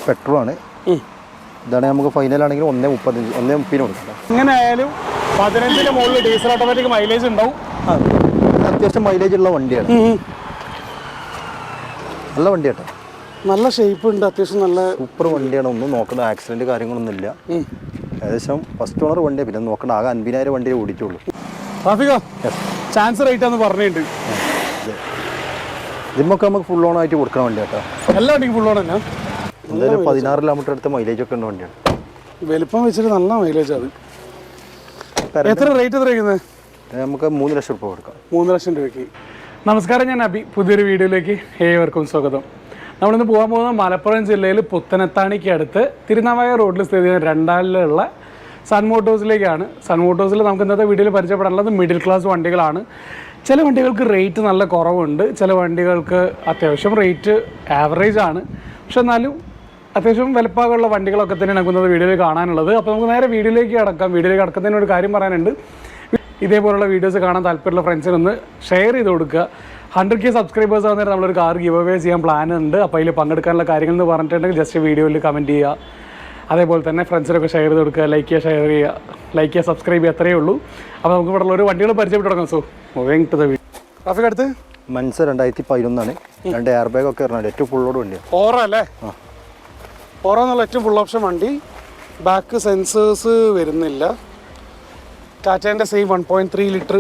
പെട്രോളാണ്. ഇതാണ് നമുക്ക് ഫൈനലാണെങ്കിൽ 1.35 1.30 കൊടുക്കാം. എങ്ങനെ ആയാലും 15ന് മുകളിൽ ഡീസൽ ഓട്ടോമാറ്റിക് മൈലേജ് ഉണ്ടാവും. അത്യാവശ്യം മൈലേജ് ഉള്ള വണ്ടിയാണ്. നല്ല വണ്ടി കേട്ടോ, നല്ല ഷേപ്പ് ഉണ്ട്, അത്യാവശ്യം നല്ല സൂപ്പർ വണ്ടിയാണ്. ഒന്നും നോക്കണ്ട, ആക്സിഡന്റ് കാര്യങ്ങളൊന്നും ഇല്ല. ഏകദേശം ഫസ്റ്റ് ഓണർ വണ്ടിയാണ്. പിന്നെ നോക്കണ്ട, ആകെ 50,000 വണ്ടിയെ ഓടിച്ചുള്ളൂ. ചാൻസ് റേറ്റ് ആണെന്ന് പറഞ്ഞിട്ടുണ്ട്. ഇതിമൊക്കെ നമുക്ക് ഫുൾ ഓൺ ആയിട്ട് കൊടുക്കുന്ന വണ്ടി കേട്ടോ. എല്ലാ വണ്ടിക്കും ഫുൾ ഓൺ തന്നെ. എന്തായാലും 16 കിലോമീറ്റർ അടുത്ത മൈലേജ് ഒക്കെ ഉള്ള വണ്ടിയാണ്. വലിപ്പം വെച്ചിട്ട് നല്ല മൈലേജ്. അത് എത്ര റേറ്റ് എത്രയാണ്? നമുക്ക് 3 ലക്ഷം രൂപ കൊടുക്കാം. 3 ലക്ഷം രൂപയ്ക്ക്. നമസ്കാരം, ഞാൻ അബി. പുതിയൊരു വീഡിയോയിലേക്ക് ഏവർക്കും സ്വാഗതം. നമ്മളിന്ന് പോകാൻ പോകുന്നത് മലപ്പുറം ജില്ലയിൽ പുത്തനത്താണിക്ക് അടുത്ത് തിരുനാവായ റോഡിൽ സ്ഥിതി ചെയ്യുന്ന രണ്ടാലിലുള്ള സൺ മോട്ടോഴ്സിലേക്കാണ്. സൺ മോട്ടോഴ്സിൽ നമുക്ക് ഇന്നത്തെ വീഡിയോയിൽ പരിചയപ്പെടാനുള്ളത് മിഡിൽ ക്ലാസ് വണ്ടികളാണ്. ചില വണ്ടികൾക്ക് റേറ്റ് നല്ല കുറവുണ്ട്, ചില വണ്ടികൾക്ക് അത്യാവശ്യം റേറ്റ് ആവറേജ് ആണ്. പക്ഷെ എന്നാലും അത്യാവശ്യം വലുപ്പമുള്ള വണ്ടികളൊക്കെ തന്നെ നമുക്ക് ഇന്നത്തെ വീഡിയോയിൽ കാണാനുള്ളത്. അപ്പോൾ നമുക്ക് നേരെ വീഡിയോയിലേക്ക് കടക്കാം. വീഡിയോയിലേക്ക് കടക്കുന്നതിന് ഒരു കാര്യം പറയാനുണ്ട്. ഇതേപോലുള്ള വീഡിയോസ് കാണാൻ താല്പര്യമുള്ള ഫ്രണ്ട്സിനൊന്ന് ഷെയർ ചെയ്ത് കൊടുക്കുക. 100K സബ്സ്ക്രൈബേഴ്സ് ആകുന്നേരം നമ്മളൊരു കാർ ഗിവ് അവേ ചെയ്യാൻ പ്ലാൻ ഉണ്ട്. അപ്പോൾ അതിൽ പങ്കെടുക്കാനുള്ള കാര്യങ്ങൾ എന്ന് പറഞ്ഞിട്ടുണ്ടെങ്കിൽ ജസ്റ്റ് വീഡിയോയിൽ കമൻറ്റ് ചെയ്യുക. അതേപോലെ തന്നെ ഫ്രണ്ട്സിനൊക്കെ ഷെയർ ചെയ്ത് കൊടുക്കുക, ലൈക്ക് ചെയ്യുക, ഷെയർ ചെയ്യുക, ലൈക്ക് ചെയ്യുക, സബ്സ്ക്രൈബ് ചെയ്യുക, അത്രയേ ഉള്ളൂ. അപ്പോൾ നമുക്ക് ഇവിടെ ഉള്ള ഒരു വണ്ടികൾ പരിചയപ്പെട്ട് തുടങ്ങാം. So moving to the video. Traffic അടുത്ത് മൻസ 2011 2 എയർ ബാഗ് ഒക്കെ ഇറങ്ങുന്നുണ്ട്. ഏറ്റവും ഫുൾ ലോഡ് വണ്ടിയാണ്. ഓറോ അല്ലേ? ഓറോ എന്നുള്ള ഏറ്റവും ഫുൾ ഓപ്ഷൻ വണ്ടി. ബാക്ക് സെൻസേഴ്സ് വരുന്നില്ല. ടാറ്റേൻ്റെ സെയിം 1.3 ലിറ്റർ,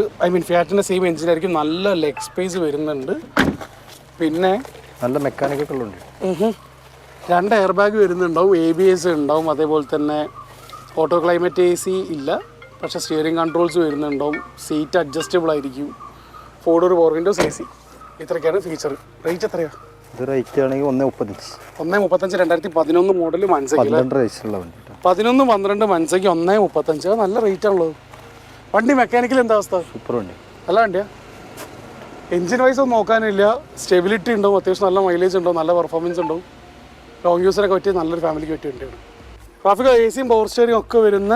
ഫിയാറ്റിൻ്റെ സെയിം എഞ്ചിനായിരിക്കും. നല്ല ലെഗ് സ്പേസ് വരുന്നുണ്ട്. പിന്നെ നല്ല മെക്കാനിക്കൊക്കെ ഉള്ളുണ്ട്. 2 എയർ ബാഗ് വരുന്നുണ്ടാവും, ABS ഉണ്ടാവും. അതേപോലെ തന്നെ ഓട്ടോ ക്ലൈമറ്റ് AC ഇല്ല, പക്ഷേ സ്റ്റിയറിംഗ് കൺട്രോൾസ് വരുന്നുണ്ടാവും. സീറ്റ് അഡ്ജസ്റ്റബിൾ ആയിരിക്കും. 4 ഡോർ പവർ വിൻഡോസ് AC. ഇത്രയൊക്കെയാണ് ഫീച്ചർ. റേറ്റ് എത്രയാണ്? ഇത് റേറ്റ് ആണെങ്കിൽ 1.35. 1.35 2011 മോഡൽ മൻസയ്ക്ക്. 11, 12 മൻസയ്ക്ക് 1.35. നല്ല റേറ്റ് ആണുള്ളത്. വണ്ടി മെക്കാനിക്കൽ എന്താ അവസ്ഥ? സൂപ്പർ വണ്ടി, നല്ല വണ്ടിയാ. എഞ്ചിൻ വൈസ് ഒന്നും നോക്കാനില്ല. സ്റ്റെബിലിറ്റി ഉണ്ടാവും, അത്യാവശ്യം നല്ല മൈലേജ് ഉണ്ടാവും, നല്ല പെർഫോമൻസ് ഉണ്ടാവും. ലോങ് യൂസിനൊക്കെ പറ്റിയ നല്ലൊരു ഫാമിലിക്ക് പറ്റിയ വണ്ടിയാണ്. ട്രാഫിക് AC പവർ സ്റ്റിയറിംഗ് ഒക്കെ വരുന്ന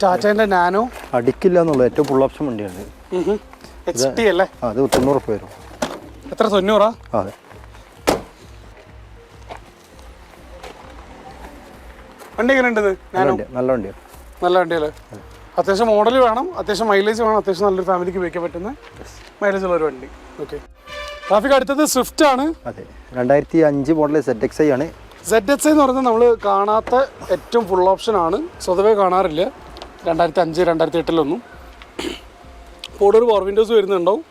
ടാറ്റേൻ്റെ നാനോ. അടിക്കില്ല എന്നുള്ളത് ഏറ്റവും ഫുൾ ഓപ്ഷൻ വണ്ടിയാണ്. HT അല്ലേ? അത് 90 രൂപ വരും. എത്ര? 90? അതെ. വണ്ടി എങ്ങനെ ഉണ്ട്? നല്ല വണ്ടിയാണ്. നല്ല വണ്ടിയല്ലേ? അത്യാവശ്യം മോഡൽ വേണം, അത്യാവശ്യം മൈലേജ് വേണം, അത്യാവശ്യം നല്ലൊരു ഫാമിലിക്ക് ഉപയോഗിക്കാൻ പറ്റുന്ന മൈലേജ് ഉള്ള ഒരു വണ്ടി. ഓക്കെ. ട്രാഫിക് അടുത്തത് സ്വിഫ്റ്റ് ആണ്. അതെ, 2005 മോഡൽ ZXi ആണ്. ZXi എന്ന് പറയുന്നത് നമ്മൾ കാണാത്ത ഏറ്റവും ഫുൾ ഓപ്ഷൻ ആണ്. സ്വതവേ കാണാറില്ല 2005, 2008 4 ഡോർ പവർ വിൻഡോസ് വരുന്നുണ്ടാവും.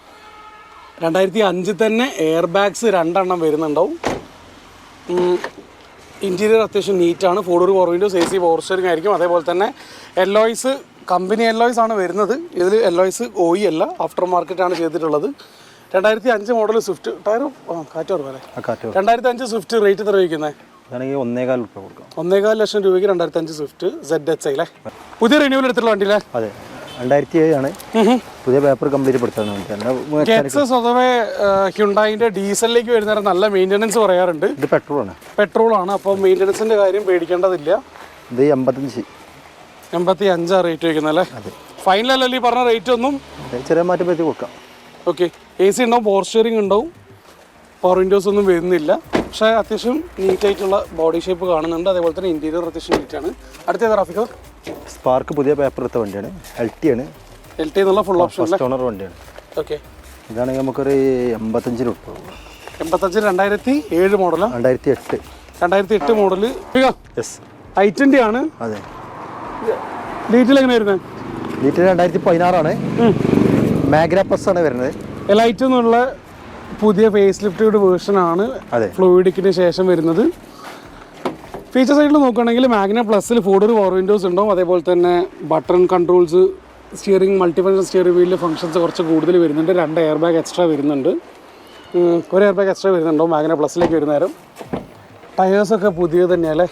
2005 തന്നെ എയർ ബാഗ്സ് 2 എണ്ണം വരുന്നുണ്ടാവും. ഇൻറ്റീരിയർ അത്യാവശ്യം നീറ്റാണ്. 4 door power Windows, AC power steering ആയിരിക്കും. അതേപോലെ തന്നെ എല്ലോയ്സ് കമ്പനി എല്ലോയ്സ് ആണ് വരുന്നത്. ഇതിൽ എല്ലോയ്സ് OE അല്ല, ആഫ്റ്റർ മാർക്കറ്റാണ് ചെയ്തിട്ടുള്ളത്. 2005 മോഡൽ സ്വിഫ്റ്റ്. ടയർ കാറ്റ് കുറവല്ലേ? 2005 സ്വിഫ്റ്റ് റേറ്റ് എത്ര വയ്ക്കുന്നത്? 1.25 രൂപ കൊടുക്കാം. 1.25 ലക്ഷം രൂപയ്ക്ക് 2005 സ്വിഫ്റ്റ് ZXi അല്ലേ? പുതിയ റിന്യൂവൽ എടുത്തിട്ടുള്ള വണ്ടി അല്ലേ? അതെ, 2007 ആണ്. പുതിയ പേപ്പർ കംപ്ലീറ്റ് പെടുത്താണ്. സ്വതവേ ഹ്യുണ്ടായിൻ്റെ ഡീസലിലേക്ക് വരുന്നേരം നല്ല മെയിൻ്റനൻസ് പറയാറുണ്ട്. ഇത് പെട്രോൾ ആണ്. അപ്പോൾ മെയിൻ്റനൻസിൻ്റെ കാര്യം പേടിക്കേണ്ടതില്ല. ഇത് 85 റേറ്റ് വയ്ക്കുന്നല്ലേ? ഫൈനലല്ലേ ഈ പറഞ്ഞ റേറ്റ് ഒന്നും ചെറിയ മാറ്റം പറ്റി കൊടുക്കാം. ഓക്കെ. AC ഉണ്ടാവും, പവർ സ്റ്റിയറിംഗ് ഉണ്ടാവും, പവർ വിൻഡോസ് ഒന്നും വരുന്നില്ല. പക്ഷേ അത്യാവശ്യം നീറ്റായിട്ടുള്ള ബോഡി ഷേപ്പ് കാണുന്നുണ്ട്. അതേപോലെ തന്നെ ഇൻറ്റീരിയർ അത്യാവശ്യം നീറ്റാണ്. അടുത്ത ട്രാഫിക്കോ സ്പാർക്ക് പുതിയ പേപ്പർ എടുത്ത വണ്ടിയാണ്. LT ആണ്. LT എന്നുള്ള ഫുൾ ഓപ്ഷൻ ഫസ്റ്റ് ഓണർ വണ്ടിയാണ്. ഓക്കെ. ഇതാണെങ്കിൽ നമുക്കൊരു 85 രൂപ. 85 2007 മോഡലാണ്. 2008 മോഡല്. i20 ആണ്. അതെ. ഡീറ്റെയിൽ എങ്ങനെ വരുന്നത്? ഡീറ്റെയിൽ 2016 ആണ്. മാഗ്ന പ്ലസ് ആണ് വരുന്നത്. എലൈറ്റ് എന്നുള്ള പുതിയ ഫേസ് ലിഫ്റ്റഡ് വേർഷൻ ആണ് ഫ്ലൂയിഡിക്കിന് ശേഷം വരുന്നത്. ഫീച്ചർ സൈഡിൽ നോക്കുകയാണെങ്കിൽ മാഗ്ന പ്ലസ്സിൽ 4 ഡോർ പവർ വിൻഡോസ് ഉണ്ടാവും. അതേപോലെ തന്നെ button controls, steering, multifunction steering വീലിലെ ഫംഗ്ഷൻസ് കുറച്ച് കൂടുതൽ വരുന്നുണ്ട്. 2 എയർ ബാഗ് എക്സ്ട്രാ വരുന്നുണ്ട്. 1 എയർ ബാഗ് എക്സ്ട്രാ വരുന്നുണ്ടാവും മാഗ്ന പ്ലസ്സിലേക്ക് വരുന്ന നേരം. ടയേഴ്സൊക്കെ പുതിയത് തന്നെയല്ലേ?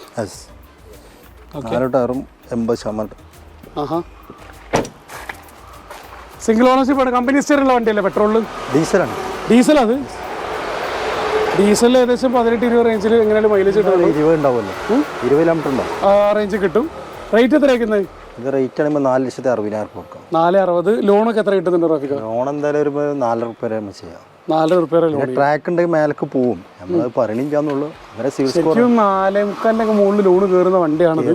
ടയറും 80%. സിംഗിൾ ഓണർഷിപ്പ് ആണ്. കമ്പനി സ്റ്റിയറുള്ള വണ്ടിയല്ലേ? പെട്രോളിൽ ഡീസലാണ്. അത് ഡീസൽ ഏകദേശം 18-20 റേഞ്ചിൽ എങ്ങനെയാലും മൈലേജ് കിട്ടും. 20 ഉണ്ടാവുമല്ലോ, 20 കിലോമീറ്റർ ഉണ്ടാവും. റേഞ്ച് കിട്ടും. റേറ്റ് എത്ര വയ്ക്കുന്നത്? ഇത് റേറ്റ് ആണെങ്കിൽ 4,60,000 കൊടുക്കാം. 4.60. ലോണൊക്കെ എത്ര കിട്ടുന്നുണ്ട് ട്രാഫിക്? ലോൺ എന്തായാലും ഒരു 4 രൂപ വരെ ചെയ്യാം. 4 റിപ്പയർ ലോൺ ട്രാക്ക് ഉണ്ടെങ്കിൽ മേലേക്ക് പോവും, നമ്മൾ പറയണില്ലാന്നുള്ളൂ. അവരെ സിവിൽ സ്കോർ 4.5 മുകളിൽ ലോണ് കയറുന്ന വണ്ടിയാണിത്.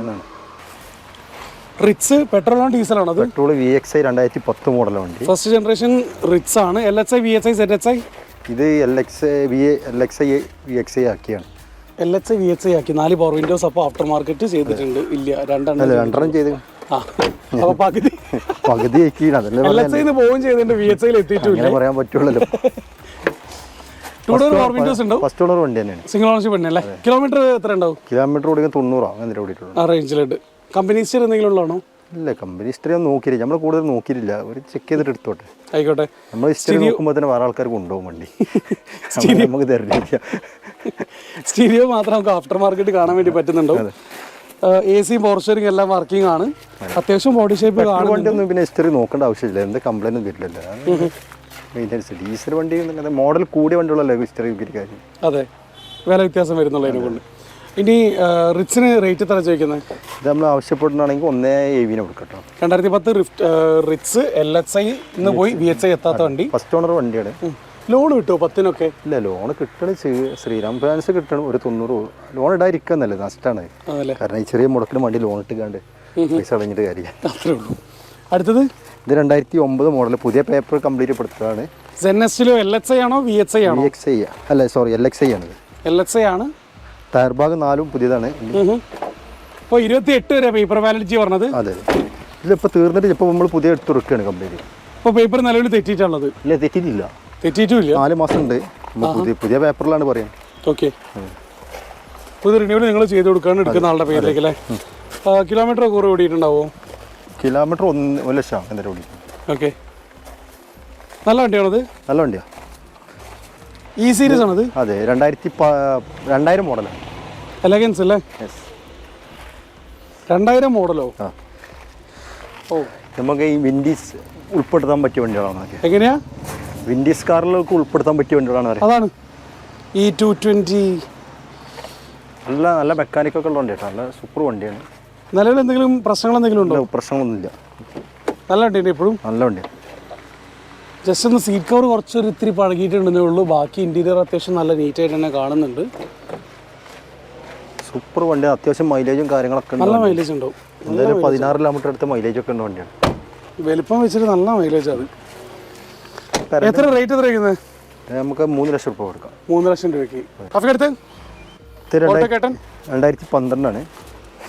റിറ്റ്സ് പെട്രോൾ ആണോ ഡീസലാണോ? അത് പെട്രോൾ VXI 2010 മോഡൽ വണ്ടി, ഫസ്റ്റ് ജനറേഷൻ റിറ്റ്സ് ആണ്. LXI VXI ZXI ഇത് LXI VXI ആക്കിയാണ്. LXI VXI ആക്കി 4 പവർ വിൻഡോസ്. അപ്പോൾ ആഫ്റ്റർ മാർക്കറ്റ് ചെയ്തിട്ടുണ്ട്? ഇല്ല, രണ്ടെണ്ണം ചെയ്ത് അപ്പൊ പകുതി LXI പോവുകയും ചെയ്തിട്ടുണ്ട്, VXI എത്തിയിട്ടില്ല. പറയാൻ പറ്റുള്ളൂ. 2 ഡോർ പവർ വിൻഡോസ് ഉണ്ടോ? ഫസ്റ്റ് ഓണർ വണ്ടി തന്നെയാണ്, സിംഗിൾ ഓണർഷിപ്പ് തന്നെ അല്ലേ? കിലോമീറ്റർ എത്ര ഉണ്ടാവും? കിലോമീറ്റർ ഓടിക്കാൻ 90 അങ്ങനെ ഓടിയിട്ടുള്ളൂ. ആ റേഞ്ചിലുണ്ട്. കമ്പനി ഹിസ്റ്ററി എന്തെങ്കിലും ഉള്ളതാണോ? ഇല്ല, കമ്പനി ഹിസ്റ്ററി ഒന്നും നോക്കിയില്ല, നമ്മൾ കൂടുതൽ നോക്കിയിട്ടില്ല. ഒരു ചെക്ക് ചെയ്തിട്ട് എടുത്തോട്ടെ. ആയിക്കോട്ടെ. നമ്മൾ ഹിസ്റ്ററി നോക്കുമ്പോൾ തന്നെ വേറെ ആൾക്കാർ കൊണ്ടുപോകും വണ്ടി, നമുക്ക് തരില്ല. സ്റ്റീരിയോ മാത്രം നമുക്ക് ആഫ്റ്റർ മാർക്കറ്റ് കാണാൻ വേണ്ടി പറ്റുന്നുണ്ടോ? AC പവർ സ്റ്റിയറിംഗ് എല്ലാം വർക്കിംഗ് ആണ്. അത്യാവശ്യം ബോഡി ഷേപ്പ് കാണും. വണ്ടി ഒന്നും പിന്നെ ഹിസ്റ്ററി നോക്കേണ്ട ആവശ്യമില്ല, എന്ത് കംപ്ലൈൻറ്റ് ഒന്നും വരില്ലല്ലോ. ഡീസൽ വണ്ടി മോഡൽ കൂടിയ വണ്ടികളല്ലേ ഹിസ്റ്ററി കാര്യം. അതെ, വില വ്യത്യാസം വരുന്നുള്ളതിനെ കൊണ്ട്. ഇനി റിറ്റ്സിന് റേറ്റ് എത്ര ചോദിക്കുന്നത്? ഇത് നമ്മൾ ആവശ്യപ്പെടുകയാണെങ്കിൽ 1.7 കൊടുക്കട്ടോ. 2010 റിറ്റ്സ് LXI ഇന്ന് പോയി VXI എത്താത്ത വണ്ടി, ഫസ്റ്റ് ഓണർ വണ്ടിയാണ്. ലോൺ കിട്ടുമോ 10-നൊക്കെ? ഇല്ല, ലോൺ കിട്ടണ ശ്രീറാം ഫിനാൻസ് കിട്ടണം. ഒരു 90 ലോൺ ഇടാതിരിക്കുന്നല്ലേ, നഷ്ടമാണ്. കാരണം ഈ ചെറിയ മുടക്കിന് വണ്ടി ലോൺ ഇട്ടുകാണ്ട് പൈസ അടഞ്ഞിട്ട് കാര്യം. അത്രേ ഉള്ളൂ. അടുത്തത് ഇത് 2009 മോഡൽ, പുതിയ പേപ്പർ കംപ്ലീറ്റ് പെടുത്തതാണ്. ZNSറ്റിലോ LXI ആണോ VXI ആണോ? VXI അല്ല, സോറി, LXI ആണ്. LXI ആണ്. ടയർ ഭാഗം 4 പുതിയതാണ്. ഇപ്പോൾ 28 വരെ പേപ്പർ വാലിഡിറ്റി പറഞ്ഞത്. അതെ, ഇതിലിപ്പോൾ തീർന്നിട്ട് ഇപ്പോൾ നമ്മൾ പുതിയ എടുത്ത് തുറക്കുകയാണ് കംപ്ലീറ്റ്. ഇപ്പോൾ പേപ്പർ നിലവിൽ തെറ്റിയിട്ടുള്ളത്? ഇല്ല, തെറ്റിയിട്ടില്ല. തെറ്റിയിട്ടുമില്ല. 4 മാസം ഉണ്ട്. പുതിയ പേപ്പറിലാണ് പറയാം. ഓക്കെ, പുതിയ റിന്യൂവൽ നിങ്ങൾ ചെയ്ത് കൊടുക്കാണ് എടുക്കുന്ന ആളുടെ പേരിലേക്ക് അല്ലേ? കിലോമീറ്റർ കുറവ് ഓടിയിട്ടുണ്ടാവോ? കിലോമീറ്റർ 1 ലക്ഷം എന്തായാലും ഓടി. ഓക്കെ, നല്ല വണ്ടിയാണത്? നല്ല വണ്ടിയാണ്. ഈ സീരീസ് ആണത്? അതെ, 2000 മോഡലാണ്. എലഗൻസ് അല്ലേ? 2000 മോഡലോ? ഓ, നമുക്ക് ഈ വിൻഡീസ് ഉൾപ്പെടുത്താൻ പറ്റിയ വണ്ടികളാണ്. എങ്ങനെയാ? വിൻഡീസ് കാറിലേക്ക് ഉൾപ്പെടുത്താൻ പറ്റിയ വണ്ടികളാണ്. അതാണ് ഈ 220. നല്ല മെക്കാനിക്കൊക്കെ ഉള്ള വണ്ടിയാണ്, നല്ല സൂപ്പർ വണ്ടിയാണ്. നിലവിൽ എന്തെങ്കിലും പ്രശ്നങ്ങൾ എന്തെങ്കിലും ഉണ്ടോ? പ്രശ്നങ്ങളൊന്നുമില്ല, നല്ല വണ്ടിയാണ്. ഇപ്പോഴും നല്ല വണ്ടിയാണ്. ജസ്റ്റ് ഒന്ന് സീറ്റ് കവർ കുറച്ചൊരു ഇത്തിരി പഴകിയിട്ടുണ്ടെന്നേ ഉള്ളൂ. ബാക്കി ഇൻറ്റീരിയർ അത്യാവശ്യം നല്ല നീറ്റായിട്ട് തന്നെ കാണുന്നുണ്ട്. സൂപ്പർ വണ്ടി, അത്യാവശ്യം മൈലേജും കാര്യങ്ങളൊക്കെ നല്ല മൈലേജ് ഉണ്ടാവും. എന്തായാലും 16 കിലോമീറ്റർ അടുത്ത് മൈലേജ് ഒക്കെ ഉണ്ട് വണ്ടിയാണ്. വലിപ്പം വെച്ചിട്ട് നല്ല മൈലേജ്. അത് എത്ര റേറ്റ് എത്ര വയ്ക്കുന്നത്? നമുക്ക് 3 ലക്ഷം രൂപ കൊടുക്കാം. 3 ലക്ഷം രൂപയ്ക്ക്. കാഫി എടുത്ത് 2012 ആണ്.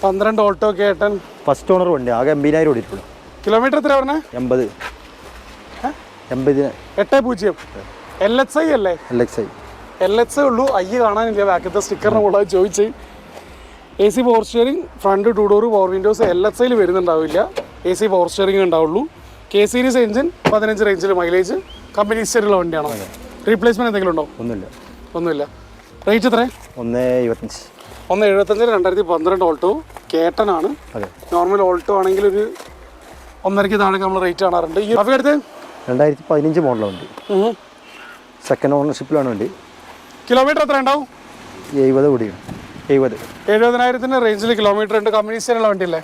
12 ഓട്ടോ കേട്ടൻ, ഫസ്റ്റ് ഓണർ വണ്ടി. ആകെ 80,000 ഓടിയിട്ടുള്ളൂ. കിലോമീറ്റർ എത്ര പറഞ്ഞേ? 80. 8.0. LXI അല്ലേ? LXI ഉള്ളൂ. കാണാനില്ല, ബാക്കത്തെ സ്റ്റിക്കറിന് കൂടെ ചോദിച്ച്. AC power steering, front 2 door power windows. LXI വരുന്നുണ്ടാവില്ല, AC പവർ സ്റ്റിയറിംഗ് ഉണ്ടാവുള്ളൂ. K സീരീസ് എഞ്ചിൻ, 15 റേഞ്ചിൽ മൈലേജ്. കമ്പനി ഹിസ്റ്ററിയുള്ള വണ്ടിയാണോ? റീപ്ലേസ്മെന്റ് എന്തെങ്കിലും ഉണ്ടോ? ഒന്നുമില്ല. റേറ്റ് എത്ര? 1.75. 1.75. 2012 ഓൾട്ടോ കേട്ടനാണ്. നോർമൽ ഓൾട്ടോ ആണെങ്കിൽ ഒരു 1.5 താഴെ നമ്മൾ റേറ്റ് കാണാറുണ്ട്. ഈ അടുത്ത് 2015 മോഡലാണ് വണ്ടി. സെക്കൻഡ് ഓണർഷിപ്പിലാണ് വണ്ടി. കിലോമീറ്റർ എത്ര ഉണ്ടാവും? 70 ഓടിയാണ്. 70,000 റേഞ്ചിൽ കിലോമീറ്റർ ഉണ്ട്. കമ്പനി ഹിസ്റ്ററിയുള്ള വണ്ടിയല്ലേ?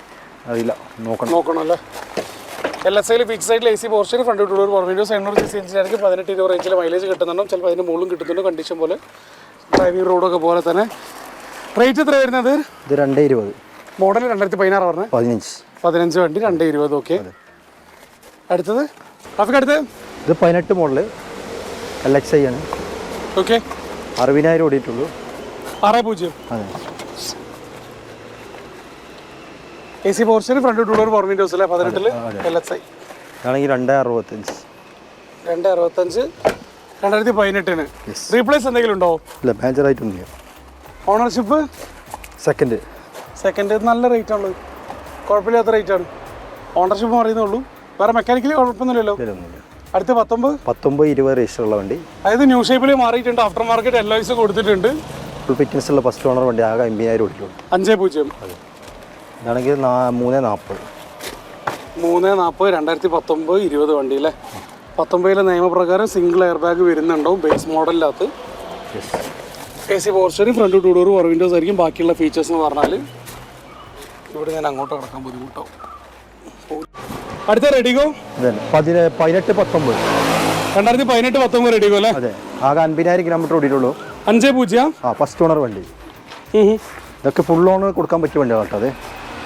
അറിയില്ല, നോക്കണം അല്ലേ? LXI ബിഗ് സൈഡിൽ AC power steering, front 2 door power windows, 800cc എഞ്ചിനായിരിക്കും. 18-20 റേഞ്ചിൽ മൈലേജ് കിട്ടുന്നുണ്ടാവും. ചിലപ്പോൾ അതിന് മുകളിലും കിട്ടുന്നുണ്ട്, കണ്ടീഷൻ പോലെ. ഡ്രൈവിംഗ് റോഡൊക്കെ പോലെ തന്നെ. റേറ്റ് എത്ര വരുന്നത്? ഇത് 2.20. മോഡൽ 2016 പറഞ്ഞത്? 15 വണ്ടി 2.20. ഓക്കെ, അടുത്തത് അടുത്ത് ഇത് 18 മോഡൽ LXI ആണ്. ഓക്കെ, 60,000 ഓടിയിട്ടുള്ളൂ. 6.0. അതെ, AC power steering, front 2 door power windows അല്ലേ? 18 LXI ആണെങ്കിൽ 2.65. 2.65. 2018. റീപ്ലേസ് എന്തെങ്കിലും ഉണ്ടോ? ഇല്ല, മേജറായിട്ടൊന്നുമില്ല. Ownership second. നല്ല റേറ്റ് ആണുള്ളത്, കുഴപ്പമില്ലാത്ത റേറ്റ് ആണ്. ഓണർഷിപ്പ് പറയുന്നുള്ളൂ, വേറെ മെക്കാനിക്കലി കുഴപ്പമൊന്നുമില്ലല്ലോ. അടുത്ത് 19-20 രജിസ്റ്റർ ഉള്ള വണ്ടി. അതായത് ന്യൂ ഷേപ്പിൽ മാറിയിട്ടുണ്ട്, ആഫ്റ്റർ മാർക്കറ്റ് LOS കൊടുത്തിട്ടുണ്ട്. ഫുൾ ഫിറ്റ്നസ് ഉള്ള ഫസ്റ്റ് ഓണർ വണ്ടി. ആകെ 50,000 ഓടിയിട്ടുള്ളൂ. 5.0. ഇതാണെങ്കിൽ 3.40. 2019 വണ്ടി അല്ലേ? 19 നിയമപ്രകാരം സിംഗിൾ എയർ ബാഗ് വരുന്നുണ്ടാവും ബേസ് മോഡലിനകത്ത്. AC power steering, front 2 door power windows ആയിരിക്കും. ബാക്കിയുള്ള ഫീച്ചേഴ്സ് എന്ന് പറഞ്ഞാൽ ഇവിടെ ഞാൻ അങ്ങോട്ട് കിടക്കാൻ ബുദ്ധിമുട്ടാവും. അടുത്ത റെഡിഗോ 18-19. 2018 19 റെഡിഗോ അല്ലേ? അതെ, ആകെ 50,000 കിലോമീറ്റർ ഓടിയിട്ടുള്ളൂ. 5.0 ഫസ്റ്റ് ഓണർ വണ്ടി. ഇതൊക്കെ ഫുൾ ഓൺ കൊടുക്കാൻ പറ്റിയ വണ്ടിയാണ് കേട്ടോ. അത്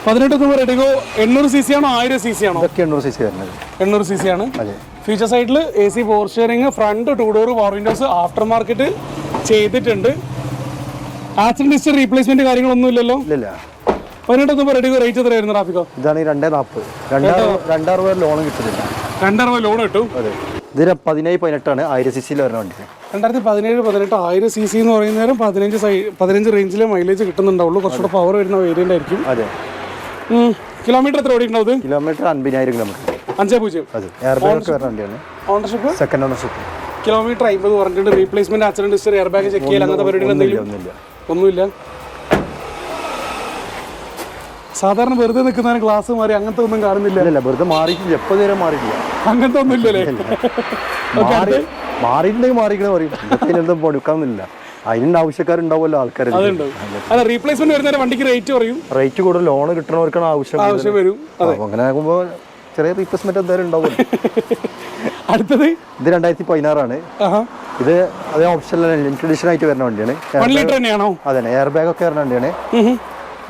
18 റെഡിഗോ 800 cc ആണോ 1000 cc ആണോ? ഇതൊക്കെ 800 cc വരുന്നത്. 800 cc ആണ്. അതെ. ഫീച്ചർ സൈഡിൽ AC power steering, front 2 door power windows, aftermarket ചെയ്തിട്ടുണ്ട്. ആക്സിഡന്റ് ഹിസ്റ്ററി റീപ്ലേസ്മെന്റ് കാര്യങ്ങളൊന്നും ഇല്ലല്ലോ? ഇല്ല. 18 റെഡിഗോ റേറ്റ് എത്രയായിരുന്നു ട്രാഫിക്കോ? ഇതാണ് 240. 260 ലോൺ കിട്ടുന്നില്ല. 260 ലോൺ കിട്ടും. അതെ. ഇതിന് 17-18 ആണ് 1000 cc വരുന്ന വണ്ടി. 2017-18 1000 cc എന്ന് പറയുന്നേരം 15 റേഞ്ചിലെ മൈലേജ് കിട്ടുന്നുണ്ടാവുള്ളൂ. കുറച്ചുകൂടെ പവർ വരുന്ന വേരിയന്റ് ആയിരിക്കും. അതെ. കിലോമീറ്റർ എത്ര ഓടിയിട്ടുണ്ടാവും? Kilometre 50,000 kilometre. 5.0. അതെ. എയർ ബാഗ് ഒക്കെ വരുന്ന വണ്ടിയാണ്. Ownership second ownership. കിലോമീറ്റർ 50 പറഞ്ഞിട്ടുണ്ട്. Replacement, accident history, air bag check ചെയ്യൽ, അങ്ങനത്തെ പരിപാടികൾ എന്തെങ്കിലും? ഒന്നുമില്ല. സാധാരണ വെറുതെ നിൽക്കുന്നതിന് ഗ്ലാസ് മാറി അങ്ങനത്തെ ഒന്നും കാണുന്നില്ല. ഇല്ല, വെറുതെ മാറിയിട്ടില്ല. എപ്പോൾ നേരെ മാറിയിട്ടില്ല. അങ്ങനത്തെ ഒന്നും ഇല്ലല്ലേ? മാറിയിട്ടുണ്ടെങ്കിൽ മാറിക്കണേ പറയും. ഇതൊക്കെ കൊടുക്കാന്നില്ല. അതിൻ്റെ ആവശ്യക്കാരുണ്ടാവുമല്ലോ ആൾക്കാർ. അല്ല, റീപ്ലേസ്മെന്റ് വരുന്ന വണ്ടിക്ക് റേറ്റ് കുറയും. റേറ്റ് കൂടുതൽ ലോൺ കിട്ടണവർക്കാണ് ആവശ്യം വരും. അങ്ങനെ ആകുമ്പോൾ ചെറിയ റീപ്ലേസ്മെന്റ് എന്തായാലും ഉണ്ടാവും. അടുത്തത് ഇത് 2016 ആണ്. ഇത് അതേ ഓപ്ഷൻ ഇൻട്രഡീഷൻ ആയിട്ട് വരുന്ന വണ്ടിയാണ്. 1 ലിറ്റർ തന്നെയാണോ? അതെ, എയർ ബാഗ് ഒക്കെ വരുന്ന വണ്ടിയാണ്.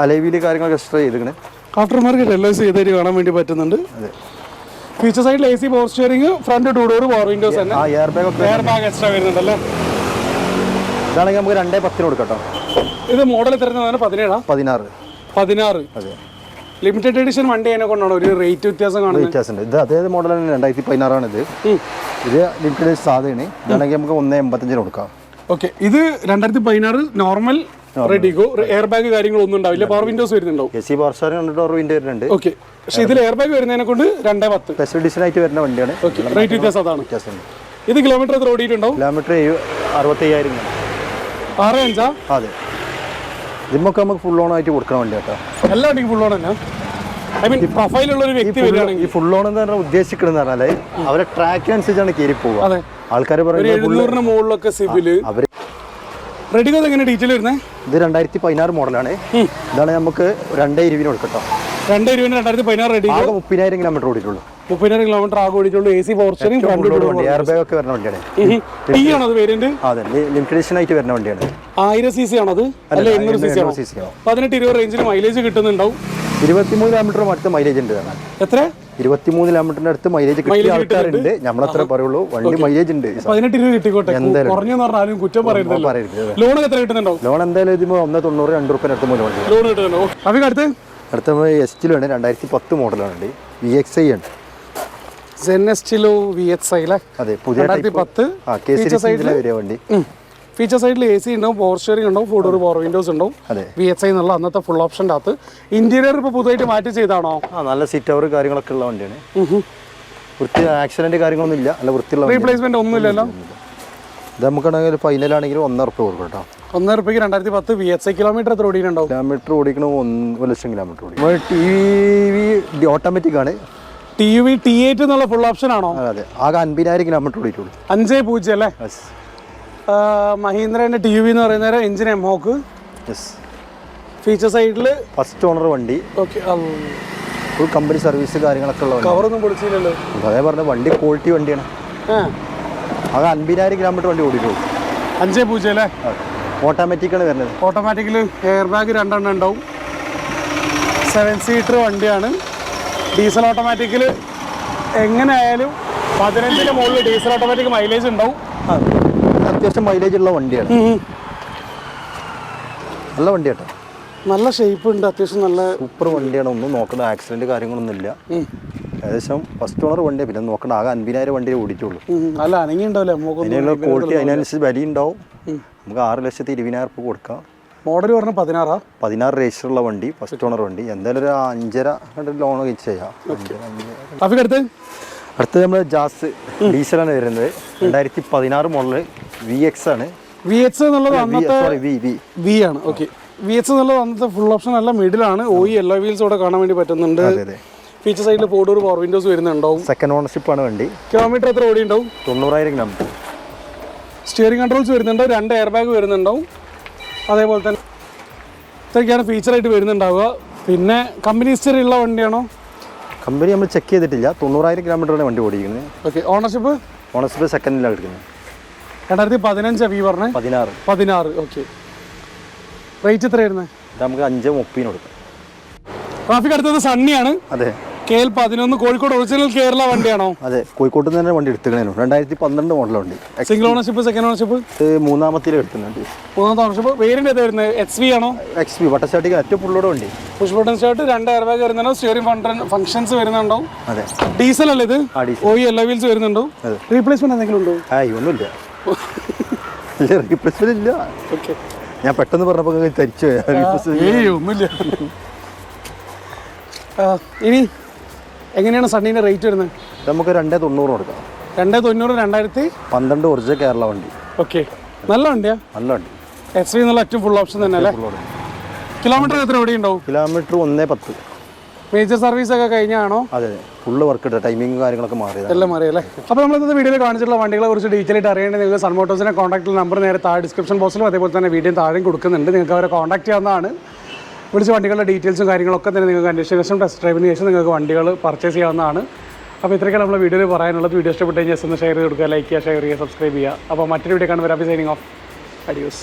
അലൈവീല് കാര്യങ്ങളൊക്കെ എക്സ്ട്രാ ചെയ്തിരിക്കണേ. ആഫ്റ്റർ മാർക്കറ്റ് LS ചെയ്തായിട്ട് കാണാൻ വേണ്ടി പറ്റുന്നുണ്ട്. അതെ. ഫീച്ചർ സൈഡിൽ AC power steering, front 2 door power windows തന്നെ. എയർ ബാഗ് എക്സ്ട്രാ വരുന്നുണ്ടല്ലേ? ഇതാണെങ്കിൽ നമുക്ക് 2.10 കൊടുക്കാം. ഇത് മോഡൽ തരുന്നതാണ് 16. അതെ. ലിമിറ്റഡ് എഡിഷൻ വണ്ടി അതിനെ കൊണ്ടാണ് ഒരു റേറ്റ് വ്യത്യാസം കാണുന്നത്. വ്യത്യാസമുണ്ട്. ഇത് അതേ മോഡലാണ്. 2016 ആണ് ഇത്. ഇത് ലിമിറ്റഡ് സാധനമാണ്. ഇതാണെങ്കിൽ നമുക്ക് 1.85 കൊടുക്കാം. ഓക്കെ. ഇത് 2016 നോർമൽ റെഡിഗോ. എയർ ബാഗ് കാര്യങ്ങളൊന്നും ഉണ്ടാവില്ല. പവർ വിൻഡോസ് വരുന്നുണ്ടാവും. AC power steering door window വരുന്നുണ്ട്. ഓക്കെ. പക്ഷേ ഇതിൽ എയർ ബാഗ് വരുന്നതിനെ കൊണ്ട് 2.10 സ്പെഷ്യൽ ഡിസൈൻ ആയിട്ട് വരുന്ന വണ്ടിയാണ്. റേറ്റ് വ്യത്യാസം അതാണ്. ഇത് കിലോമീറ്റർ എത്ര ഓടിയിട്ടുണ്ടാവും? കിലോമീറ്റർ 65,000. 6.5. അതെ. ഇതിമൊക്കെ നമുക്ക് ഫുൾ ഓൺ ആയിട്ട് കൊടുക്കുന്ന വണ്ടി കേട്ടോ. എല്ലാ വണ്ടിക്കും ഫുൾ ഓൺ തന്നെ. ഐ മീൻ പ്രൊഫൈലുള്ള ഒരു വ്യക്തി വരികയാണെങ്കിൽ ഈ ഫുൾ ഓൺ എന്ന് പറഞ്ഞാൽ ഉദ്ദേശിക്കുന്നത് പറഞ്ഞാൽ അവരെ ട്രാക്കിനനുസരിച്ചാണ് കയറി പോകുക. ആൾക്കാർ പറയുന്നത് 700-ന് മുകളിലൊക്കെ സിബില്. റെഡിഗോ എങ്ങനെ ഡീറ്റെയിൽ വരുന്നത്? ഇത് 2016 മോഡലാണ്. ഇതാണ് നമുക്ക് 2.20 കൊടുക്കട്ടോ. 2.20 2016 റെഡിഗോ. 30,000 കിലോമീറ്റർ ഓടിയിട്ടുള്ളൂ. 30,000 കിലോമീറ്റർ ആകെ ഓടിയിട്ടുള്ളൂ. AC power steering, front airbag ഒക്കെ വരുന്ന വണ്ടിയാണ്. T ആണോ അത് വേരിയന്റ്? അതെ, ലിമിറ്റഡ് എഡിഷൻ ആയിട്ട് വരുന്ന വണ്ടിയാണ്. 1000 cc ആണോ അത്? അല്ല, 800 cc ആണോ? 18-20 റേഞ്ചിൽ മൈലേജ് കിട്ടുന്നുണ്ടാവും. 23 കിലോമീറ്റർ അടുത്ത് മൈലേജ് ഉണ്ട്. എത്ര? 23 കിലോമീറ്ററിന്റെ അടുത്ത് മൈലേജ് കിട്ടിയ ആൾക്കാരുണ്ട്. നമ്മളത്ര പറയുള്ളൂ. വണ്ടി മൈലേജ് ഉണ്ട്. 18-20 കിട്ടിക്കോട്ടെ. കുറഞ്ഞെന്ന് പറഞ്ഞാലും കുറ്റം പറയരുതല്ലോ. ലോൺ എത്ര കിട്ടുന്നുണ്ടാവും? ലോൺ എന്തായാലും ഇതിപ്പോൾ 190 2 രൂപ അടുത്ത് ലോൺ കിട്ടുന്നുണ്ടോ? അവർക്ക് അടുത്ത എസ്റ്റിലാണ്. 2010 മോഡലാണ്. VXi ആണ്. ZenStilo VXi അല്ലേ? അതെ, പുതിയ 2010 വണ്ടി. ഫീച്ചർ സൈഡിൽ AC ഉണ്ടാവും, പവർ സ്റ്റിയറിംഗ് ഉണ്ടാവും, 4 ഡോർ പവർ വിൻഡോസ് ഉണ്ടാവും. VXi എന്നുള്ള അന്നത്തെ ഫുൾ ഓപ്ഷൻ്റെ അകത്ത്. ഇന്റീരിയർ ഇപ്പോൾ പുതുതായിട്ട് മാറ്റി ചെയ്താണോ? നല്ല സീറ്റ് കവർ കാര്യങ്ങളൊക്കെ ഉള്ള വണ്ടിയാണ്. വൃത്തി ആക്സിഡന്റ് കാര്യങ്ങളൊന്നും ഇല്ല. നല്ല വൃത്തിയുള്ള റീപ്ലേസ്മെന്റ് ഒന്നുമില്ലല്ലോ. ഇത് നമുക്കാണെങ്കിൽ ഫൈനലാണെങ്കിൽ 1 ഉറുപ്പിക കൊടുക്കും കേട്ടോ. 1 ഉറുപ്പിക്ക് 2010 VXi. കിലോമീറ്റർ എത്ര ഓടിയിട്ടുണ്ടാവും? കിലോമീറ്റർ ഓടിക്കണ 1,00,000 കിലോമീറ്റർ ഓടി. TV ഓട്ടോമാറ്റിക് ആണ്. TUV T8 എന്നുള്ള ഫുൾ ഓപ്ഷൻ ആണോ? അതെ. ആകെ 50,000 കിലോമീറ്റർ ഓടിയിട്ടുള്ളൂ. 5.0 അല്ലേ? മഹീന്ദ്രന്റെ TUV എന്ന് പറയുന്ന എഞ്ചിൻ എംഹോക്ക്. ഫീച്ചർ സൈഡിൽ ഫസ്റ്റ് ഓണർ വണ്ടി. ഓക്കെ. ഫുൾ കമ്പനി സർവീസ് കാര്യങ്ങളൊക്കെ ഉള്ള വണ്ടി. കവറൊന്നും പൊളിച്ചില്ലല്ലോ. അതേ പറഞ്ഞ വണ്ടി ക്വാളിറ്റി വണ്ടിയാണ്. ആകെ 50,000 കിലോമീറ്റർ വണ്ടി ഓടിയിട്ടുള്ളൂ. 5.0 അല്ലേ? ഓട്ടോമാറ്റിക് ആണ് വരുന്നത്. ഓട്ടോമാറ്റിക്കിൽ എയർ ബാഗ് 2 എണ്ണം ഉണ്ടാവും. 7 സീറ്റർ വണ്ടിയാണ്. ഡീസൽ ഓട്ടോമാറ്റിക്കിൽ എങ്ങനെ ആയാലും 15-ന് മുകളിൽ ഡീസൽ ഓട്ടോമാറ്റിക് മൈലേജ് ഉണ്ടാവും. അത്യാവശ്യം മൈലേജ് ഉള്ള വണ്ടിയാണ്. നല്ല വണ്ടി കേട്ടോ. നല്ല ഷേപ്പ് ഉണ്ട്. അത്യാവശ്യം നല്ല സൂപ്പർ വണ്ടിയാണ്. ഒന്നും നോക്കണ്ട. ആക്സിഡന്റ് കാര്യങ്ങളൊന്നും ഇല്ല. ഏകദേശം ഫസ്റ്റ് ഓണർ വണ്ടി. പിന്നെ നോക്കണ്ട. ആകെ 50,000 വണ്ടിയെ ഓടിച്ചുള്ളൂ. നല്ല അനങ്ങി ഉണ്ടാവില്ല. അതിനുള്ള ക്വാളിറ്റി അതിനനുസരിച്ച് വില ഉണ്ടാവും. നമുക്ക് 6,20,000 രൂപ കൊടുക്കാം. മോഡൽ പറഞ്ഞ 16 രജിസ്റ്ററുള്ള വണ്ടി. ഫസ്റ്റ് ഓണർ വണ്ടി. എന്തായാലും ഒരു 5.5 ലോൺ ചെയ്യാം. അടുത്തത് നമ്മൾ ജാസ് ഡീസലാണ് വരുന്നത്. 2016 മോഡല്. VX ആണ്. VX എന്നുള്ളത് V ആണ്. ഓക്കെ. VX എന്നുള്ളത് അന്നത്തെ ഫുൾ ഓപ്ഷൻ അല്ല, മിഡിലാണ്. എല്ലാ വീൽസ് ഇവിടെ കാണാൻ വേണ്ടി പറ്റുന്നുണ്ട്. ഫീച്ചർ സൈഡിൽ 4 ഡോർ പവർ വിൻഡോസ് വരുന്നുണ്ടാവും. സെക്കൻഡ് ഓണർഷിപ്പ് ആണ് വണ്ടി. കിലോമീറ്റർ എത്ര ഓടി ഉണ്ടാവും? 90,000 കിലോമീറ്റർ. സ്റ്റിയറിംഗ് കൺട്രോൾസ് വരുന്നുണ്ട്. 2 എയർ ബാഗ് വരുന്നുണ്ടാവും. അതേപോലെ തന്നെ ഇതൊക്കെയാണ് ഫീച്ചറായിട്ട് വരുന്നുണ്ടാവുക. പിന്നെ കമ്പനി ഹിസ്റ്ററി ഉള്ള വണ്ടിയാണോ? കമ്പനി നമ്മൾ ചെക്ക് ചെയ്തിട്ടില്ല. 90,000 കിലോമീറ്ററാണ് വണ്ടി ഓടിക്കുന്നത്. ഓക്കെ. ഓണർഷിപ്പ് ഓണർഷിപ്പ് സെക്കൻഡിലാണ് എടുക്കുന്നത്. 2015 ഈ പറഞ്ഞത് 16. ഓക്കെ. റേറ്റ് എത്രയായിരുന്നു? നമുക്ക് 5:30 കൊടുക്കാം. ട്രാഫിക് അടുത്തത് സണ്ണിയാണ്. അതെ. KL11 Kozhikode original Kerala വണ്ടിയാണോ? അതെ, കോഴിക്കോട്ട് നിന്ന് തന്നെ വണ്ടി എടുത്തുകളായിരുന്നു. 2012 മോഡൽ വണ്ടി. Single ownership, second ownership? മൂന്നാമത്തെ എടുക്കുന്നുണ്ട്. മൂന്നാമത്തെ ഓണർഷിപ്പ്. വേരിയന്റ് ഏതാ വരുന്നത്? XV ആണോ? XV വട്ടസ്റ്റാർട്ടിങ് ഏറ്റവും ഫുള്ളോടെ വണ്ടി. Push button start, 2 air bag വരുന്നുണ്ടോ? സ്റ്റിയറിംഗ് ഫംഗ്ഷൻസ് വരുന്നുണ്ടോ? അതെ. ഡീസൽ അല്ലേ ഇത്? OE എല്ലാ വീൽസ് വരുന്നുണ്ടോ? റീപ്ലേസ്മെന്റ് എന്തെങ്കിലും ഉണ്ടോ? ഒന്നുമില്ല. റീപ്ലേസ്മെന്റ് ഇല്ല. ഓക്കെ. ഞാൻ പെട്ടെന്ന് പറഞ്ഞപ്പോൾ തരിച്ചു. ഒന്നുമില്ല. ഇനി എങ്ങനെയാണ് സണ്ണീൻ്റെ റേറ്റ് വരുന്നത്? നമുക്ക് 290 കൊടുക്കാം. 290. 2012 ഒറിജിനൽ കേരള വണ്ടി. ഓക്കെ. നല്ല വണ്ടിയാ? നല്ല വണ്ടി. XV എന്നുള്ള ഏറ്റവും ഫുൾ ഓപ്ഷൻ തന്നെ അല്ലേ? കിലോമീറ്റർ എത്ര ഓടി ഉണ്ടാവും? കിലോമീറ്റർ 110. മേജർ സർവീസ് ഒക്കെ കഴിഞ്ഞാണോ? അതെ, ഫുള്ള് വർക്ക് ഇട്ട ടൈമിങ് കാര്യങ്ങളൊക്കെ മാറിയത്. എല്ലാം മാറിയല്ലേ? അപ്പോൾ നമ്മൾ ഇന്നത്തെ വീഡിയോയിൽ കാണിച്ചിട്ടുള്ള വണ്ടികളെ കുറിച്ച് ഡീറ്റെയിൽ ആയിട്ട് അറിയേണ്ടത് നിങ്ങൾക്ക് സൺ മോട്ടോഴ്സിനെ കോൺടാക്ട് നമ്പർ നേരെ താഴെ ഡിസ്ക്രിപ്ഷൻ ബോക്സിലും അതേപോലെ തന്നെ വീഡിയോ താഴെയും കൊടുക്കുന്നുണ്ട്. നിങ്ങൾക്ക് അവരെ കോൺടാക്ട് ചെയ്യാവുന്നതാണ്. വിളിച്ച് വണ്ടികളുടെ ഡീറ്റെയിൽസും കാര്യങ്ങളൊക്കെ തന്നെ നിങ്ങൾക്ക് അന്വേഷിച്ച ശേഷം ടെസ്റ്റ് ഡ്രൈവിന് ശേഷം നിങ്ങൾക്ക് വണ്ടികൾ പർച്ചേസ് ചെയ്യാവുന്നതാണ്. അപ്പോൾ ഇത്രയൊക്കെ നമ്മൾ വീഡിയോയിൽ പറയാനുള്ളത്. വീഡിയോ ഇഷ്ടപ്പെട്ട് കഴിഞ്ഞാൽ ഒന്ന് ഷെയർ ചെയ്ത് കൊടുക്കുക, ലൈക്ക് ചെയ്യുക, ഷെയർ ചെയ്യുക, സബ്സ്ക്രൈബ് ചെയ്യുക. അപ്പോൾ മറ്റൊരു വീഡിയോ കാണുമ്പോൾ സൈനിങ് ഓഫ്. അഡിയോസ്.